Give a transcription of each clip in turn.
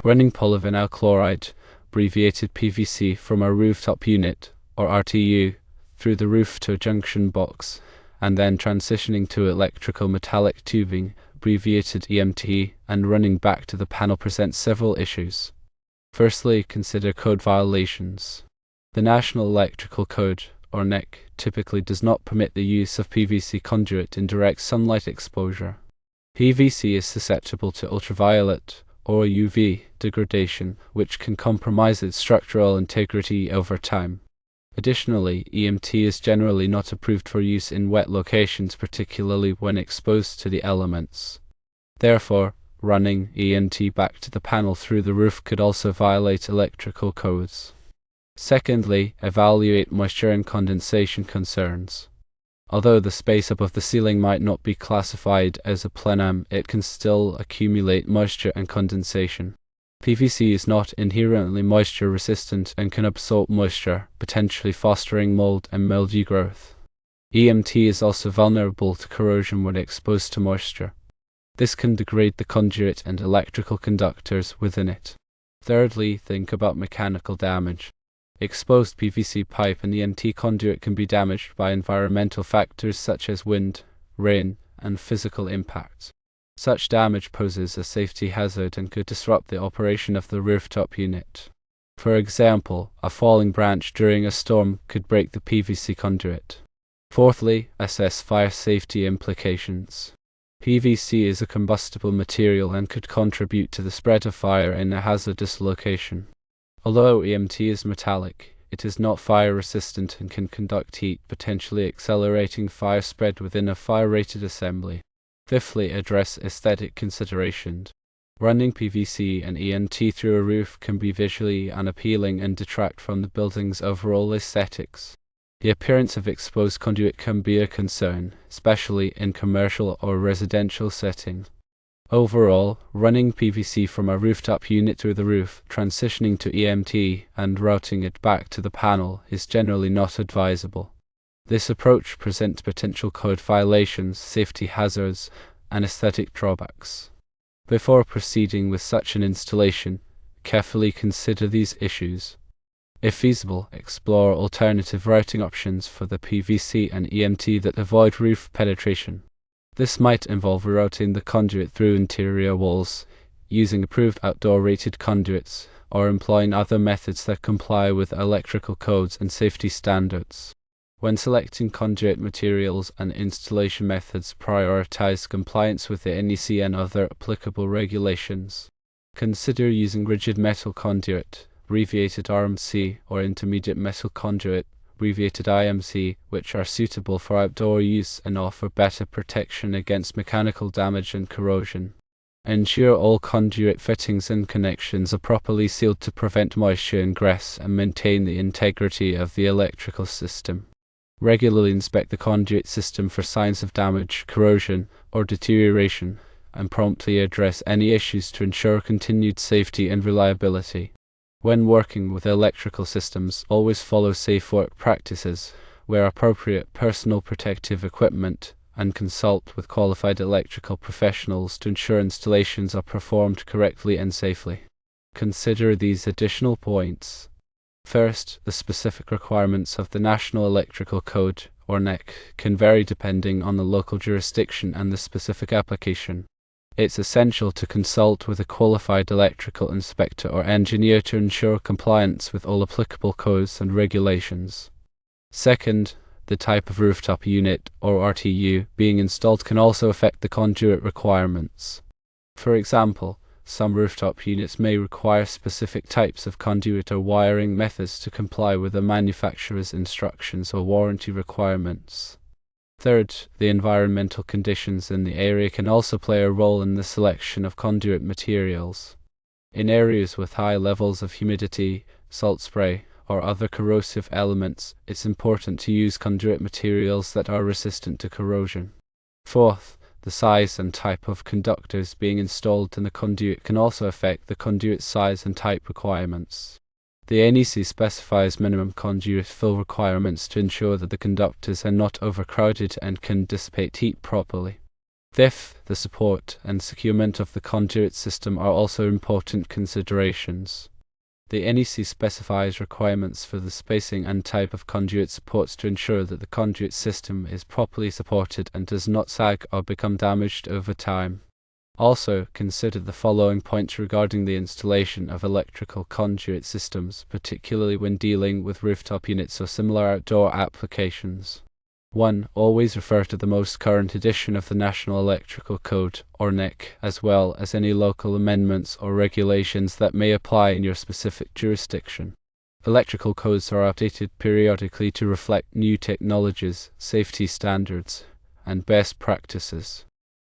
Running polyvinyl chloride, abbreviated PVC, from a rooftop unit, or RTU, through the roof to a junction box, and then transitioning to electrical metallic tubing, abbreviated EMT, and running back to the panel presents several issues. Firstly, consider code violations. The National Electrical Code, or NEC, typically does not permit the use of PVC conduit in direct sunlight exposure. PVC is susceptible to ultraviolet, or UV, degradation, which can compromise its structural integrity over time. Additionally, EMT is generally not approved for use in wet locations, particularly when exposed to the elements. Therefore, running EMT back to the panel through the roof could also violate electrical codes. Secondly, evaluate moisture and condensation concerns. Although the space above the ceiling might not be classified as a plenum, it can still accumulate moisture and condensation. PVC is not inherently moisture resistant and can absorb moisture, potentially fostering mold and mildew growth. EMT is also vulnerable to corrosion when exposed to moisture. This can degrade the conduit and electrical conductors within it. Thirdly, think about mechanical damage. Exposed PVC pipe and EMT conduit can be damaged by environmental factors such as wind, rain, and physical impact. Such damage poses a safety hazard and could disrupt the operation of the rooftop unit. For example, a falling branch during a storm could break the PVC conduit. Fourthly, assess fire safety implications. PVC is a combustible material and could contribute to the spread of fire in a hazardous location. Although EMT is metallic, it is not fire resistant and can conduct heat, potentially accelerating fire spread within a fire-rated assembly. Fifthly, address aesthetic considerations. Running PVC and EMT through a roof can be visually unappealing and detract from the building's overall aesthetics. The appearance of exposed conduit can be a concern, especially in commercial or residential settings. Overall, running PVC from a rooftop unit through the roof, transitioning to EMT, and routing it back to the panel is generally not advisable. This approach presents potential code violations, safety hazards, and aesthetic drawbacks. Before proceeding with such an installation, carefully consider these issues. If feasible, explore alternative routing options for the PVC and EMT that avoid roof penetration. This might involve rerouting the conduit through interior walls, using approved outdoor-rated conduits, or employing other methods that comply with electrical codes and safety standards. When selecting conduit materials and installation methods, prioritize compliance with the NEC and other applicable regulations. Consider using rigid metal conduit, abbreviated RMC, or intermediate metal conduit, abbreviated IMC, which are suitable for outdoor use and offer better protection against mechanical damage and corrosion. Ensure all conduit fittings and connections are properly sealed to prevent moisture ingress and maintain the integrity of the electrical system. Regularly inspect the conduit system for signs of damage, corrosion, or deterioration, and promptly address any issues to ensure continued safety and reliability. When working with electrical systems, always follow safe work practices, wear appropriate personal protective equipment, and consult with qualified electrical professionals to ensure installations are performed correctly and safely. Consider these additional points. First, the specific requirements of the National Electrical Code, or NEC, can vary depending on the local jurisdiction and the specific application. It's essential to consult with a qualified electrical inspector or engineer to ensure compliance with all applicable codes and regulations. Second, the type of rooftop unit, or RTU, being installed can also affect the conduit requirements. For example, some rooftop units may require specific types of conduit or wiring methods to comply with the manufacturer's instructions or warranty requirements. Third, the environmental conditions in the area can also play a role in the selection of conduit materials. In areas with high levels of humidity, salt spray, or other corrosive elements, it's important to use conduit materials that are resistant to corrosion. Fourth, the size and type of conductors being installed in the conduit can also affect the conduit size and type requirements. The NEC specifies minimum conduit fill requirements to ensure that the conductors are not overcrowded and can dissipate heat properly. Fifth, the support and securement of the conduit system are also important considerations. The NEC specifies requirements for the spacing and type of conduit supports to ensure that the conduit system is properly supported and does not sag or become damaged over time. Also, consider the following points regarding the installation of electrical conduit systems, particularly when dealing with rooftop units or similar outdoor applications. 1. Always refer to the most current edition of the National Electrical Code, or NEC, as well as any local amendments or regulations that may apply in your specific jurisdiction. Electrical codes are updated periodically to reflect new technologies, safety standards, and best practices.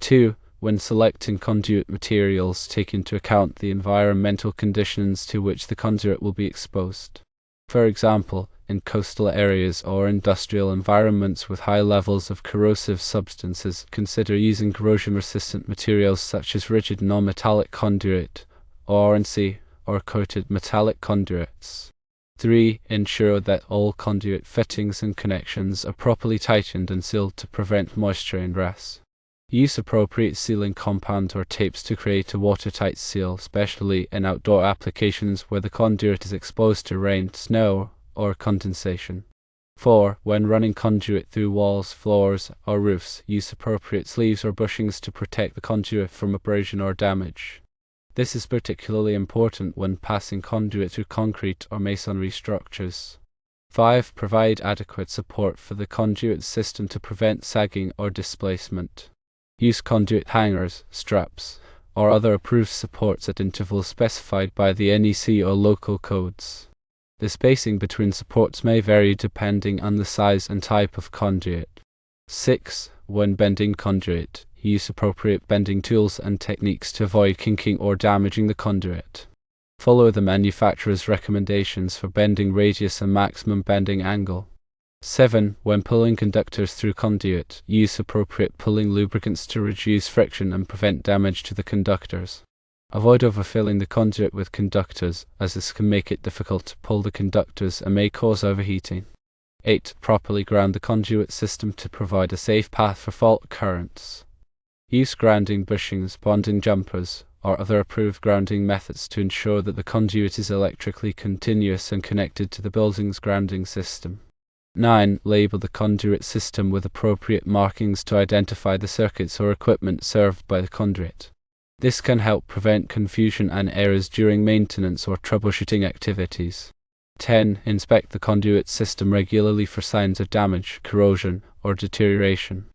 2. When selecting conduit materials, take into account the environmental conditions to which the conduit will be exposed. For example, in coastal areas or industrial environments with high levels of corrosive substances, consider using corrosion-resistant materials such as rigid non-metallic conduit, or RNC, or coated metallic conduits. 3. Ensure that all conduit fittings and connections are properly tightened and sealed to prevent moisture ingress. Use appropriate sealing compound or tapes to create a watertight seal, especially in outdoor applications where the conduit is exposed to rain, snow, or condensation. 4. When running conduit through walls, floors, or roofs, use appropriate sleeves or bushings to protect the conduit from abrasion or damage. This is particularly important when passing conduit through concrete or masonry structures. 5. Provide adequate support for the conduit system to prevent sagging or displacement. Use conduit hangers, straps, or other approved supports at intervals specified by the NEC or local codes. The spacing between supports may vary depending on the size and type of conduit. 6. When bending conduit, use appropriate bending tools and techniques to avoid kinking or damaging the conduit. Follow the manufacturer's recommendations for bending radius and maximum bending angle. 7. When pulling conductors through conduit, use appropriate pulling lubricants to reduce friction and prevent damage to the conductors. Avoid overfilling the conduit with conductors, as this can make it difficult to pull the conductors and may cause overheating. 8. Properly ground the conduit system to provide a safe path for fault currents. Use grounding bushings, bonding jumpers, or other approved grounding methods to ensure that the conduit is electrically continuous and connected to the building's grounding system. 9. Label the conduit system with appropriate markings to identify the circuits or equipment served by the conduit. This can help prevent confusion and errors during maintenance or troubleshooting activities. 10. Inspect the conduit system regularly for signs of damage, corrosion, or deterioration.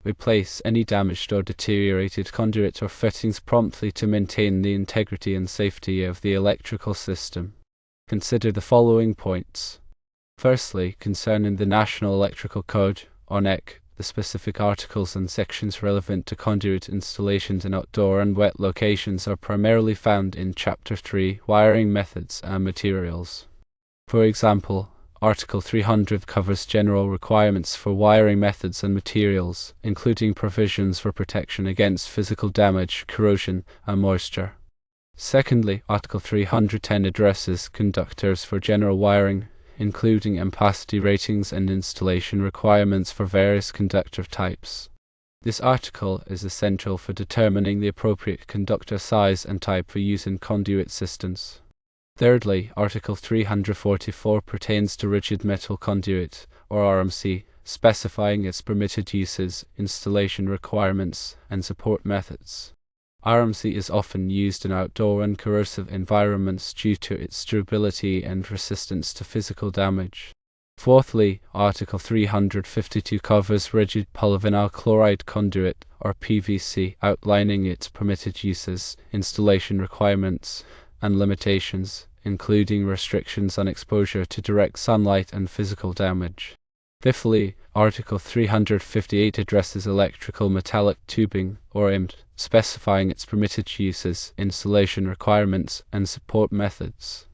Replace any damaged or deteriorated conduit or fittings promptly to maintain the integrity and safety of the electrical system. Consider the following points. Firstly, concerning the National Electrical Code, or NEC, the specific articles and sections relevant to conduit installations in outdoor and wet locations are primarily found in Chapter 3, Wiring Methods and Materials. For example, Article 300 covers general requirements for wiring methods and materials, including provisions for protection against physical damage, corrosion, and moisture. Secondly, Article 310 addresses conductors for general wiring, including ampacity ratings and installation requirements for various conductor types. This article is essential for determining the appropriate conductor size and type for use in conduit systems. Thirdly, Article 344 pertains to rigid metal conduit, or RMC, specifying its permitted uses, installation requirements, and support methods. RMC is often used in outdoor and corrosive environments due to its durability and resistance to physical damage. Fourthly, Article 352 covers rigid polyvinyl chloride conduit, or PVC, outlining its permitted uses, installation requirements, and limitations, including restrictions on exposure to direct sunlight and physical damage. Fifthly, Article 358 addresses electrical metallic tubing, or EMT, specifying its permitted uses, installation requirements, and support methods.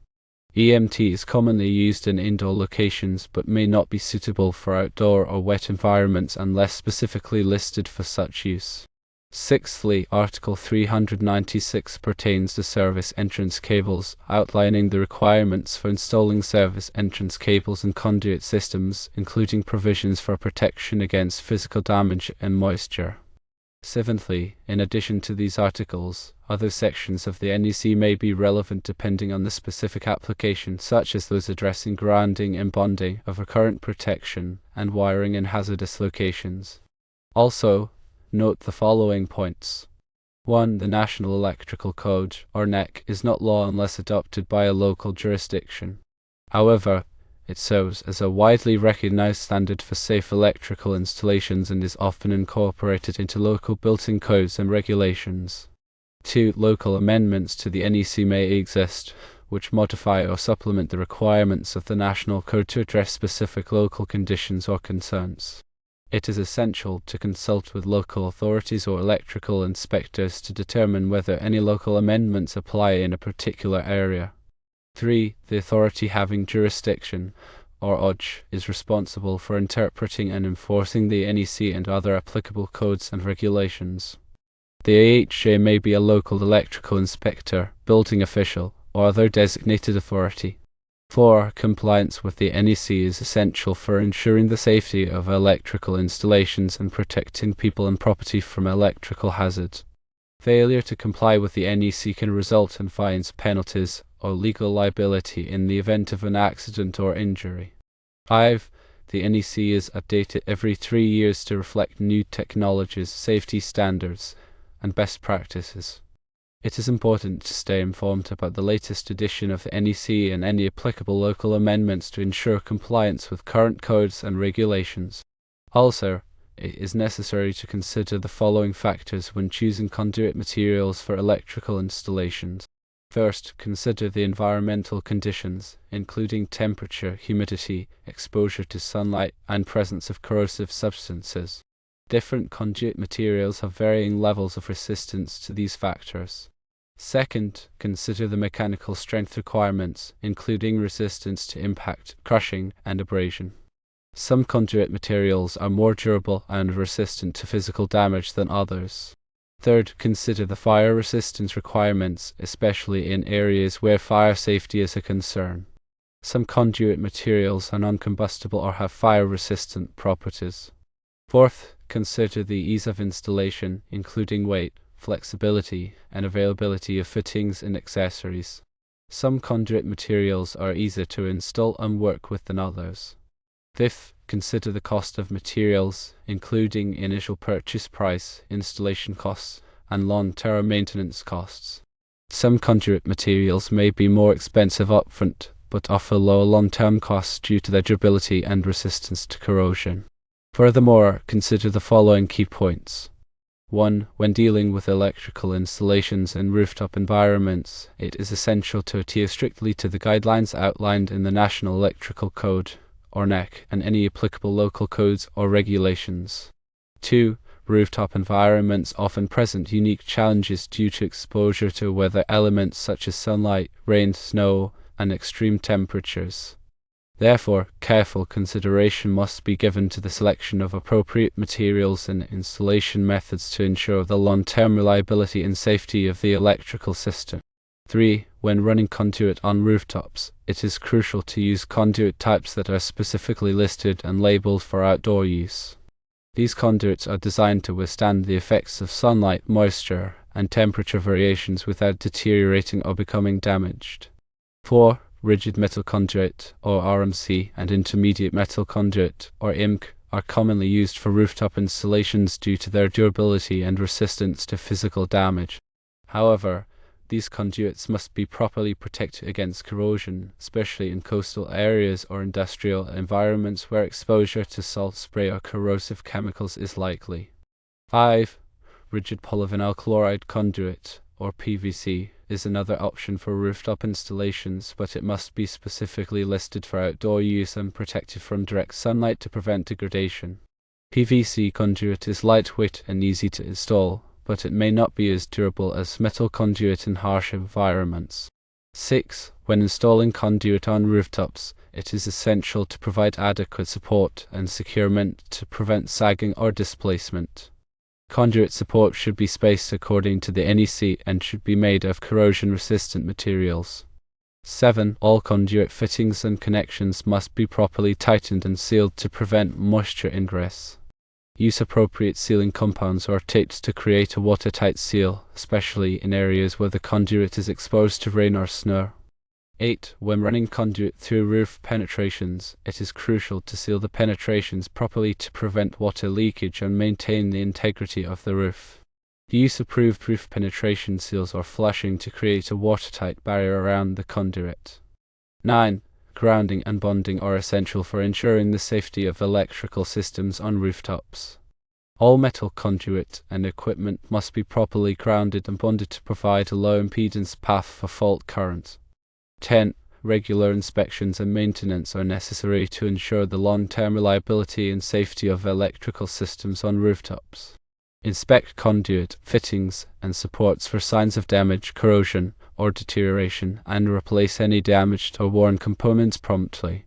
EMT is commonly used in indoor locations but may not be suitable for outdoor or wet environments unless specifically listed for such use. Sixthly, Article 396 pertains to service entrance cables, outlining the requirements for installing service entrance cables in conduit systems, including provisions for protection against physical damage and moisture. Seventhly, in addition to these articles, other sections of the NEC may be relevant depending on the specific application, such as those addressing grounding and bonding of recurrent protection and wiring in hazardous locations. Also, note the following points. 1. The National Electrical Code, or NEC, is not law unless adopted by a local jurisdiction. However, it serves as a widely recognized standard for safe electrical installations and is often incorporated into local built-in codes and regulations. 2. Local amendments to the NEC may exist, which modify or supplement the requirements of the National Code to address specific local conditions or concerns. It is essential to consult with local authorities or electrical inspectors to determine whether any local amendments apply in a particular area. 3. The authority having jurisdiction, or OJ, is responsible for interpreting and enforcing the NEC and other applicable codes and regulations. The AHJ may be a local electrical inspector, building official, or other designated authority. 4. Compliance with the NEC is essential for ensuring the safety of electrical installations and protecting people and property from electrical hazards. Failure to comply with the NEC can result in fines, penalties, or legal liability in the event of an accident or injury. 5. The NEC is updated every 3 years to reflect new technologies, safety standards, and best practices. It is important to stay informed about the latest edition of the NEC and any applicable local amendments to ensure compliance with current codes and regulations. Also, it is necessary to consider the following factors when choosing conduit materials for electrical installations. First, consider the environmental conditions, including temperature, humidity, exposure to sunlight, and presence of corrosive substances. Different conduit materials have varying levels of resistance to these factors. Second, consider the mechanical strength requirements, including resistance to impact, crushing, and abrasion. Some conduit materials are more durable and resistant to physical damage than others. Third, consider the fire resistance requirements, especially in areas where fire safety is a concern. Some conduit materials are non-combustible or have fire-resistant properties. Fourth, consider the ease of installation, including weight, flexibility, and availability of fittings and accessories. Some conduit materials are easier to install and work with than others. Fifth, consider the cost of materials, including initial purchase price, installation costs, and long-term maintenance costs. Some conduit materials may be more expensive upfront, but offer lower long-term costs due to their durability and resistance to corrosion. Furthermore, consider the following key points. 1. When dealing with electrical installations in rooftop environments, it is essential to adhere strictly to the guidelines outlined in the National Electrical Code, or NEC, and any applicable local codes or regulations. 2. Rooftop environments often present unique challenges due to exposure to weather elements such as sunlight, rain, snow, and extreme temperatures. Therefore, careful consideration must be given to the selection of appropriate materials and installation methods to ensure the long-term reliability and safety of the electrical system. 3. When running conduit on rooftops, it is crucial to use conduit types that are specifically listed and labeled for outdoor use. These conduits are designed to withstand the effects of sunlight, moisture, and temperature variations without deteriorating or becoming damaged. 4. Rigid metal conduit, or RMC, and intermediate metal conduit, or IMC, are commonly used for rooftop installations due to their durability and resistance to physical damage. However, these conduits must be properly protected against corrosion, especially in coastal areas or industrial environments where exposure to salt spray or corrosive chemicals is likely. 5. Rigid polyvinyl chloride conduit, or PVC, is another option for rooftop installations, but it must be specifically listed for outdoor use and protected from direct sunlight to prevent degradation. PVC conduit is lightweight and easy to install, but it may not be as durable as metal conduit in harsh environments. 6. When installing conduit on rooftops, it is essential to provide adequate support and securement to prevent sagging or displacement. Conduit support should be spaced according to the NEC and should be made of corrosion-resistant materials. 7. All conduit fittings and connections must be properly tightened and sealed to prevent moisture ingress. Use appropriate sealing compounds or tapes to create a watertight seal, especially in areas where the conduit is exposed to rain or snow. 8. When running conduit through roof penetrations, it is crucial to seal the penetrations properly to prevent water leakage and maintain the integrity of the roof. Use approved roof penetration seals or flashing to create a watertight barrier around the conduit. 9. Grounding and bonding are essential for ensuring the safety of electrical systems on rooftops. All metal conduit and equipment must be properly grounded and bonded to provide a low impedance path for fault current. 10. Regular inspections and maintenance are necessary to ensure the long-term reliability and safety of electrical systems on rooftops. Inspect conduit, fittings, and supports for signs of damage, corrosion, or deterioration, and replace any damaged or worn components promptly.